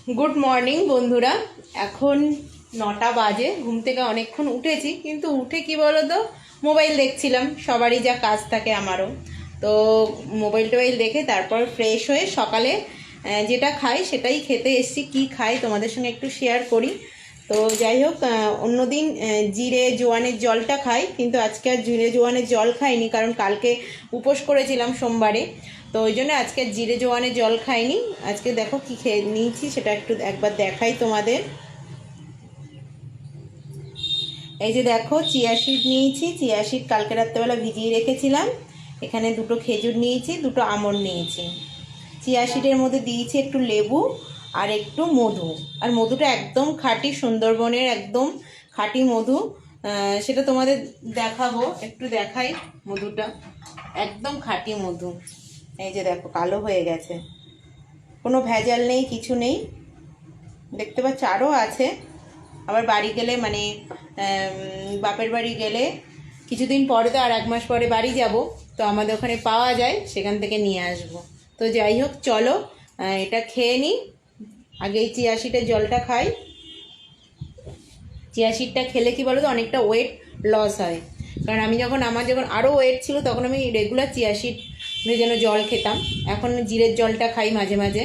Good morning বন্ধুরা। এখন 9টা বাজে। ঘুম থেকে অনেকক্ষণ উঠেছি, কিন্তু উঠে কি বলো তো, মোবাইল দেখছিলাম। সবারই যা কাজ থাকে, আমারও তো। মোবাইল দেখে তারপর ফ্রেশ হয়ে সকালে যেটা খাই সেটাই খেতে এসেছি। কি খাই তোমাদের সঙ্গে একটু শেয়ার করি। তো যাই হোক, অন্যদিন জিরে জোয়ানের জলটা খাই, কিন্তু আজকে আর জিরে জোয়ানের জল খাইনি, কারণ কালকে উপোস করেছিলাম সোমবারে। তো ওই জন্য আজকে জিরে জোয়ানের জল খাইনি। আজকে দেখো কি খেয়ে নিয়েছি, সেটা একটু একবার দেখাই তোমাদের। এই যে দেখো, চিয়া সিড নিয়েছি। চিয়া সিড কালকে রাত্রেবেলা ভিজিয়ে রেখেছিলাম। এখানে দুটো খেজুর নিয়েছি, দুটো আমন্ড নিয়েছি। চিয়া সিডের মধ্যে দিয়েছি একটু লেবু আর একটু মধু। আর মধুটা একদম খাঁটি, সুন্দরবনের একদম খাঁটি মধু। সেটা তোমাদের দেখাবো, একটু দেখাই। মধুটা একদম খাঁটি মধু। এই যে দেখো, কালো হয়ে গেছে, কোনো ভেজাল নেই, কিছু নেই। দেখতে পাচ্ছ, আরও আছে। আবার বাড়ি গেলে, মানে বাপের বাড়ি গেলে কিছুদিন পরে, তো আর 1 মাস পরে বাড়ি যাব, তো আমাদের ওখানে পাওয়া যায়, সেখান থেকে নিয়ে আসব। তো যাই হোক, চলো এটা খেয়ে নিই। আগে এই চিয়া সিডের জলটা খাই। চিয়া সিডটা খেলে কি বলো তো, অনেকটা ওয়েট লস হয়। কারণ আমি আমার যখন আরও ওয়েট ছিল, তখন আমি রেগুলার চিয়া সিড যেন জল খেতাম। এখন জিরের জলটা খাই মাঝে মাঝে।